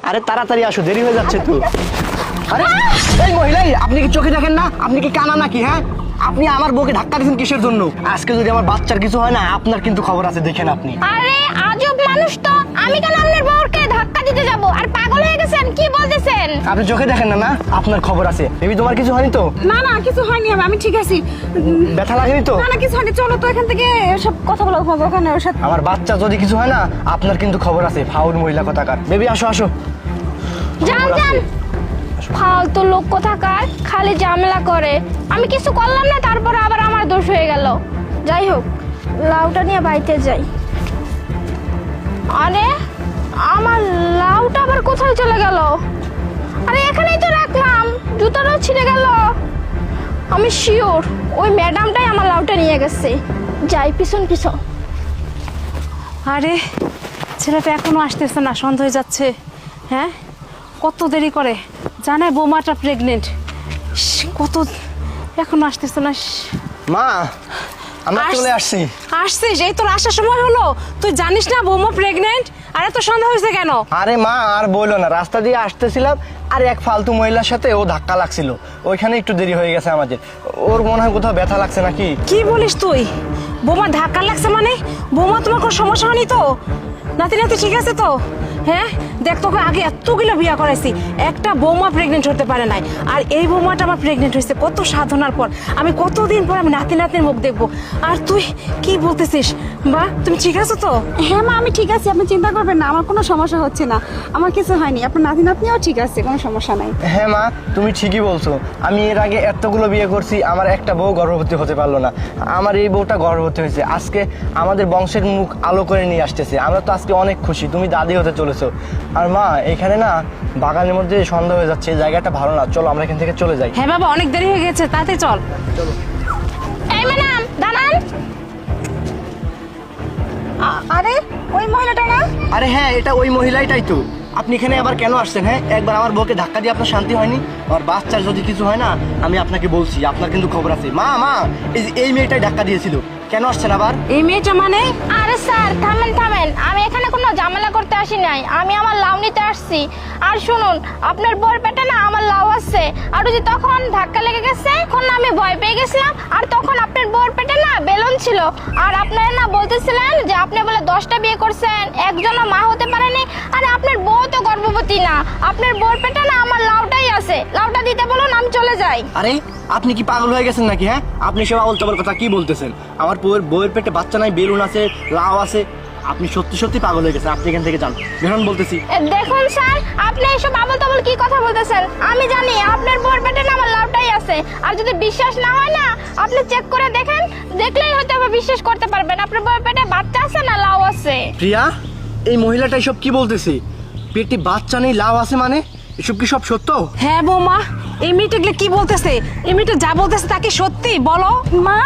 আরে তাড়াতাড়ি আসো, দেরি হয়ে যাচ্ছে তো। আরে এই মহিলা, আপনি কি চোখে দেখেন না? আপনি কি কানা নাকি? হ্যাঁ, আপনি আমার বউকে ধাক্কা দিয়েছেন কিসের জন্য? আজকে যদি আমার বাচ্চার কিছু হয় না, আপনার কিন্তু খবর আছে, দেখেন আপনি। আরে আজব মানুষ তো, আমি কেন আপনার বউকে ধাক্কা দিতে যাব? আর পাগল হয়ে গেছেন, কি বলতেছেন? আপনি চোখে দেখেন না? না, আপনার খবর আছে। বেবি, তোমার কিছু হয়নি তো? না না, কিছু হয়নি, আমি ঠিক আছি। ব্যথা লাগেনি তো? না না, কিছু হয়নি। চলো তো এখান থেকে সব কথা বলা হবে ওখানে ওর সাথে। আমার বাচ্চা যদি কিছু হয় না, আপনার কিন্তু খবর আছে। ফাউল মহিলা কথাকার। বেবি আসো আসো। যান খবর যান, আছে। ফালতু লোক কোথাকার, খালি ঝামেলা করে। আমি কিছু করলাম না, তারপর আবার আমার দোষ হয়ে গেল। যাই হোক, লাউটা নিয়ে বাড়িতে যাই। আরে আমার লাউটা আবার কোথায় চলে গেল? আরে এখানেই তো রাখলাম, জুতোটাও ছিঁড়ে গেল। আমি শিওর ওই ম্যাডামটাই আমার লাউটা নিয়ে গেছে। যাই পিছন পিছন। আরে ছেলেটা এখনো আসতেছে না, সন্ধ্যা হয়ে যাচ্ছে। হ্যাঁ, কত দেরি করে, জানে বৌমাটা প্রেগনেন্ট। কত এখনো আসতেছে না। মা, আমরা চলে আসছি। আসছিস? এই তোর আসার সময় হলো? তুই জানিস না বৌমা প্রেগনেন্ট? আরে তো সন্ধ্যা হয়েছে কেন? আরে মা, আর বললো না, রাস্তা দিয়ে আসতেছিলাম আর এক ফালতু মহিলার সাথে ও ধাক্কা লাগছিল, ওইখানে একটু দেরি হয়ে গেছে আমাদের। ওর মনে হয় কোথাও ব্যথা লাগছে নাকি। কি বলিস তুই? বৌমা ধাক্কা লাগছে মানে? বৌমা তোমার কোনো সমস্যা হয়নি তো? নাতি নাতি ঠিক আছে তো? হ্যাঁ দেখ, তোকে আগে এতগুলো বিয়া করাইছি, একটা বৌমা প্রেগনেন্ট হতে পারে নাই। আর এই বৌমাটা আমার প্রেগনেন্ট হয়েছে কত সাধনার পর। আমি কতদিন পর আমি নাতি নাতির মুখ দেখবো। আর তুই কি বলতেছিস? বা তুমি ঠিক আছো তো? হ্যাঁ মা, আমি ঠিক আছি, আপনি চিন্তা করবেন না, আমার কোনো সমস্যা হচ্ছে না, আমার কিছু হয়নি। আপনার নাতি নাতনিও ঠিক আছে, কোনো সমস্যা নাই। হ্যাঁ মা, তুমি ঠিকই বলছো। আমি এর আগে এতগুলো বিয়ে করছি, আমার একটা বউ গর্ভবতী হতে পারলো না। আমার এই বউটা গর্ভবতী হয়েছে, আজকে আমাদের বংশের মুখ আলো করে নিয়ে আসতেছে। আমরা তো আজকে অনেক খুশি, তুমি দাদি হতে চলেছো। আর মা, এখানে না বাগানের মধ্যে সন্ধ্যা হয়ে যাচ্ছে, এই জায়গাটা ভালো না, চলো আমরা এখান থেকে চলে যাই। হ্যাঁ বাবা, অনেক দেরি হয়ে গেছে, তাড়াতাড়ি চল। এই ম্যাডাম দাঁড়ান। আরে ওই মহিলাটা না? আরে হ্যাঁ, এটা ওই মহিলাটাই তো। আপনি এখানে আবার কেন আসছেন? হ্যাঁ, একবার আমার বউকে ধাক্কা দিয়ে আপনার শান্তি হয়নি? আর বাচ্চার যদি কিছু হয় না, আমি আপনাকে বলছি, আপনার কিন্তু খবর আছে। মা মা, এই মেয়েটাই ধাক্কা দিয়েছিল। কেন আসছেন আবার? এই মেয়েটা মানে? আরে স্যার থামেন থামেন, আমি এখানে কোনো ঝামেলা করতে আসি নাই, আমি আমার লাউ নিতে আসছি। আর শুনুন, আপনার বউয়ের পেটে না আমার লাউ আছে। আর যদি তখন ধাক্কা লেগে গেছে, তখন না আমি ভয় পেয়ে গেছিলাম। আর তখন আপনার বউয়ের পেটে না বেলুন ছিল। আর আপনারা না বলতেছিলেন যে আপনি বলে 10টা বিয়ে করছেন, একজনও মা হতে পারেনি। আরে আপনার বউ তো গর্ভবতী না, আপনার বউয়ের পেটে না আমার লাউটাই আছে। লাউটা দিতে বলুন, আমি চলে যাই। আরে আপনি কি পাগল হয়ে গেছেন নাকি? হ্যাঁ, আপনি সব আবল তাবল কথা কি বলতেছেন? আমার বউয়ের পেটে বাচ্চা নাই, বেলুন আছে, লাউ আছে। আপনি সত্যি সত্যি পাগল হয়ে গেছেন। আপনি এখান থেকে যান, বেরোন বলতেছি। দেখুন স্যার, আপনি এসব আবল তাবল কি কথা বলতেছেন? আমি জানি আপনার বউয়ের পেটে না আমার লাউটাই আছে। আর যদি বিশ্বাস না হয় না, আপনি চেক করে দেখেন, দেখলেই হয়তো আবার বিশ্বাস করতে পারবেন। আপনার বউয়ের পেটে বাচ্চা আছে না লাউ আছে। প্রিয়া, এই মহিলাটা এসব কি বলতেছে? পেটে বাচ্চা নেই, লাউ আছে মানে? এসব কি সব সত্য? হ্যাঁ বৌমা, এই মেয়েটা কি বলতেছে? এই মেয়েটা যা বলতেছে তাকে সত্যি বলো। মা,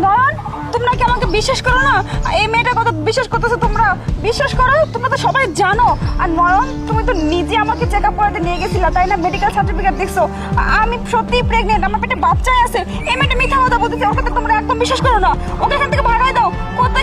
নয়ন, তোমরা কি আমাকে বিশ্বাস করো না? এই মেয়েটার কথা বিশ্বাস করতেছো তোমরা? বিশ্বাস করো, তোমরা তো সবাই জানো। আর নয়ন, তুমি তো নিজে আমাকে চেক আপ করাতে নিয়ে গেছিলা, তাই না? মেডিকেল সার্টিফিকেট দেখছো, আমি সত্যি প্রেগনেন্ট, আমার পেটে বাচ্চাই আছে। এই মেয়েটা মিথ্যা কথা বলতেছে, ওকে তো তোমরা একদম বিশ্বাস করো না। ওকে এখান থেকে ভাগাই দাও। কোথা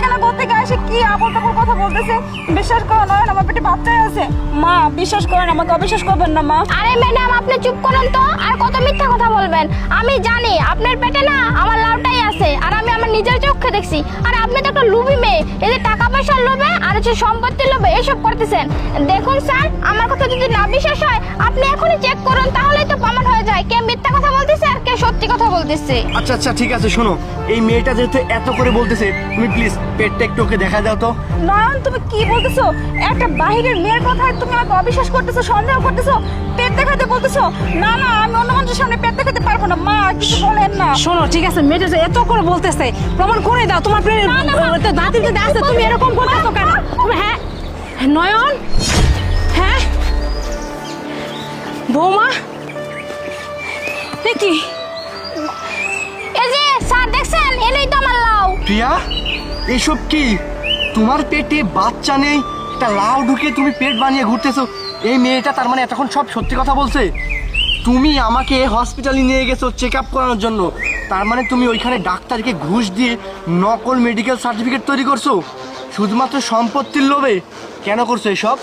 এসে কি আবল তাবল কথা বলতেছে। বিশ্বাস করো নয়ন, আমার পেটে বাচ্চাই আছে। মা বিশ্বাস করেন, আমাকে অবিশ্বাস করবেন না মা। আরে ম্যাডাম, আপনি চুপ করুন তো। আর কত মিথ্যা কথা বলবেন? আমি জানি আপনার পেটে না আমার লাউটাই আছে, আর আমি আমার নিজের চোখে দেখছি। আর আপনি তো একটা লোভী মেয়ে, এই যে টাকা পয়সার লোভে আর হচ্ছে সম্পত্তির লোভে এসব করতেছেন। দেখুন স্যার, আমার কথা যদি না বিশ্বাস হয়, আপনি এখনই চেক করুন, তাহলেই তো প্রমাণ হয়ে যায় কে মিথ্যা কথা বলতেছে আর কে সত্যি কথা বলতেছে। আচ্ছা আচ্ছা, ঠিক আছে, শোনো, এই মেয়েটা যেহেতু এত করে বলতেছে, তুমি প্লিজ পেটটা একটু ওকে দেখা দাও তো। নয়ন, তুমি কি বলতেছো? একটা বাহিরের মেয়ের কথায় তুমি আমাকে অবিশ্বাস করতেছো, সন্দেহ করতেছো, পেট দেখাতে বলতেছো? না না, আমি অন্য মানুষের সামনে পেট দেখাতে পারবো না। মা কিছু বলেন না। শোনো, ঠিক আছে, মেয়েটা যে এত করে বলতেছে, প্রমাণ করে দাও। তোমার দাঁতিতে আছে, তুমি এরকম করতেছো কেন? হ্যাঁ নয়ন, হ্যাঁ বৌমা, কি এই যে স্যার দেখছেন, এনেই তো আমার লাউ। প্রিয়া, এসব কি? তোমার পেটে বাচ্চা নেই, একটা লাউ ঢুকে তুমি পেট বানিয়ে ঘুরতেছো। এই মেয়েটা তার মানে এতক্ষণ সব সত্যি কথা বলছে? তুমি আমাকে হসপিটালে নিয়ে গেছো চেক আপ করানোর জন্য, তার মানে তুমি ওইখানে ডাক্তারকে ঘুষ দিয়ে নকল মেডিকেল সার্টিফিকেট তৈরি করছো শুধুমাত্র সম্পত্তির লোভে? কেন করছো এসব?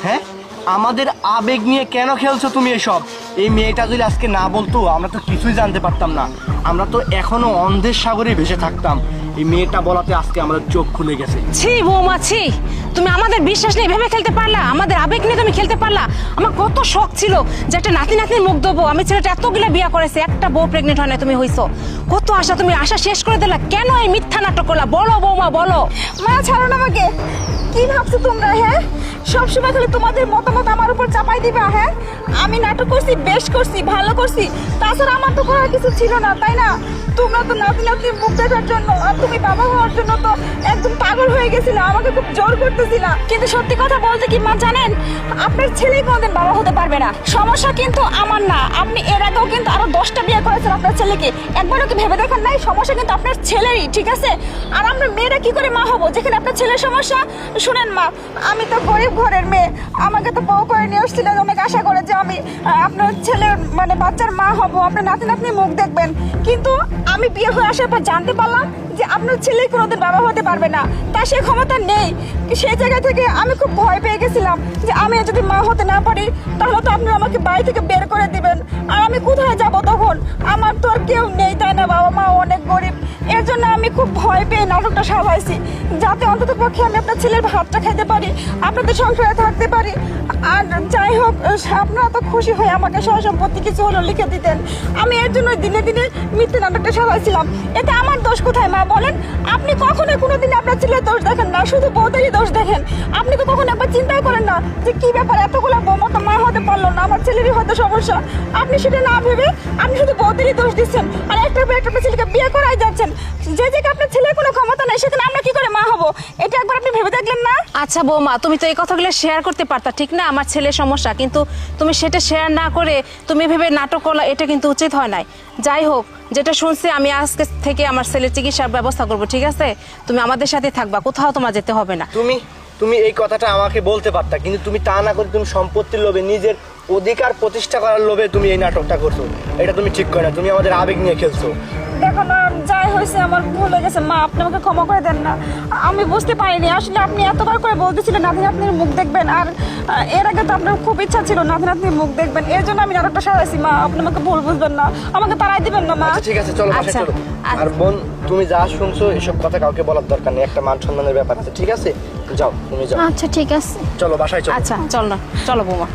হ্যাঁ, আমাদের আবেগ নিয়ে কেন খেলছো তুমি এসব? এই মেয়েটা যদি আজকে না বলতো আমরা তো কিছুই জানতে পারতাম না, আমরা তো এখনো অন্ধের সাগরে ভেসে থাকতাম। এই মেয়েটা বলাতে আজকে আমাদের চোখ খুলে গেছে। ছি বৌমা ছি, তুমি আমাদের বিশ্বাস নিয়ে ভেবে খেলতে পারলা, আমাদের আবেগ নিয়ে তুমি খেলতে পারলা। আমার কত শখ ছিল যে একটা নাতি নাতনির মুখ দেবো, আমি ছেলেটা এতগুলো বিয়ে করেছে, একটা বউ প্রেগনেন্ট হয় না, তুমি হইছো। কত আশা, তুমি আশা শেষ করে দিলা। কেন এই মিথ্যা নাটক করলা? বলো বৌমা বলো। মা ছাড়ো না আমাকে। কি ভাবছো তোমরা? হ্যাঁ, সবসময় খালি তোমাদের মতামত আমার উপর চাপাই দিবা। হ্যাঁ, আমি নাটক করছি, বেশ করছি, ভালো করছি, তাছাড়া আমার তো করার কিছু ছিল না, তাই না? তোমরা তো নাতি নাতনির মুখ দেখার জন্য আর তুমি বাবা হওয়ার জন্য তো একদম পাগল হয়ে গেছিলে, আমাকে খুব জোর করতেছিলা। কিন্তু সত্যি কথা বলতে কি মা জানেন, আপনার ছেলেই কোনোদিন বাবা হতে পারবে না। সমস্যা কিন্তু আমার না, আপনি এর আগেও কিন্তু আরো 10টা বিয়ে করেছেন আপনার ছেলেকে, একবারও কি ভেবে দেখেন নাই? সমস্যা কিন্তু আপনার ছেলেরই, ঠিক আছে? আর আমরা মেয়েরা কি করে মা হবো যেখানে আপনার ছেলের সমস্যা? শুনেন মা, আমি তো গরিব ঘরের মেয়ে, আমাকে তো বউ করে নিয়ে এসেছিলেন অনেক আশা করে যে আমি আপনার ছেলের মানে বাচ্চার মা হব, আপনার নাতি নাতনি মুখ দেখবেন। কিন্তু আমি বিয়ে হয়ে আসার পর জানতে পারলাম যে আপনার ছেলে কোনোদিন বাবা হতে পারবে না, তা সে ক্ষমতা নেই। সেই জায়গা থেকে আমি খুব ভয় পেয়ে গেছিলাম যে আমি যদি মা হতে না পারি তাহলে তো আপনি আমাকে বাড়ি থেকে বের করে দিবেন, আর আমি কোথায় যাব তখন? আমার তো আর কেউ নেই, তাই না? বাবা মা অনেক গরিব। এর জন্য আমি খুব ভয় পেয়ে নাটকটা সাজাইছি, যাতে অন্তত পক্ষে আমি আপনার ছেলের ভাতটা খাইতে পারি, আপনাদের সংসারে থাকতে পারি। আর যাই হোক, আপনারা তো খুশি হয়ে আমাকে সয় সম্পত্তি কিছু হলো লিখে দিতেন। আমি এর জন্য দিনে দিনে মিথ্যে নাটকটা সাজাইছিলাম। এতে আমার দোষ কোথায় মা বলেন? আপনি কখনোই কোনোদিন আপনার ছেলের দোষ দেখেন না, শুধু বউদেরই দোষ দেখেন। আপনি তো কখনো একবার চিন্তাই করেন না যে কি ব্যাপার, এতগুলো বৌমা তো মা হতে পারলো না, আমার ছেলেরই হয়তো সমস্যা। আপনি সেটা না ভেবে আপনি শুধু বউদেরই দোষ দিচ্ছেন, আর একটার পর একটা ছেলেকে বিয়ে করাই যাচ্ছেন। যে জায়গায় আপনার ছেলের কোনো ক্ষমতা নেই সেখানে আমরা কি করে মা হবো? এটা একবার আপনি ভেবে দেখলেন না? আচ্ছা বৌমা, তুমি তো এই কথাগুলো শেয়ার করতে পারতা, ঠিক না? আমার ছেলের সমস্যা, কিন্তু তুমি সেটা শেয়ার না করে তুমি ভেবে নাটক করলা, এটা কিন্তু উচিত হয় নাই। যাই হোক, যেটা শুনছি আমি আজকে থেকে আমার ছেলের চিকিৎসার ব্যবস্থা করব, ঠিক আছে? তুমি আমাদের সাথে থাকবা, কোথাও তোমার যেতে হবে না। তুমি এই কথাটা আমাকে বলতে পারতা, কিন্তু তুমি তা না করে তুমি সম্পত্তির লোভে, নিজের অধিকার প্রতিষ্ঠা করার লোভে তুমি এই নাটকটা করছো। এটা তুমি ঠিক করে না, তুমি আমাদের আবেগ নিয়ে খেলছো। দেখো না, যাই হয়েছে আমার ভুল হয়ে গেছে মা, আপনি আমাকে ক্ষমা করে দেন না। আমি বুঝতে পারিনি, আসলে আপনি এতবার করে বলতেছিলেন নাতি নাতনির মুখ দেখবেন, আর এর আগে তো আপনার খুব ইচ্ছা ছিল নাতি নাতনির মুখ দেখবেন, এর জন্য আমি নাটকটা সাজাইছি মা। আপনি আমাকে ভুল বুঝবেন না, আমাকে তাড়াই দিবেন না মা। আচ্ছা ঠিক আছে, চলো বাসায় আচ্ছা, চলো। আচ্ছা। আর বোন, তুমি যা শুনছো এসব কথা কাউকে বলার দরকার নেই, একটা মান সম্মানের ব্যাপার আছে, ঠিক আছে? যাও, তুমি যাও। আচ্ছা ঠিক আছে। চলো বাসায় চলো। আচ্ছা চল না, চলো বৌমা।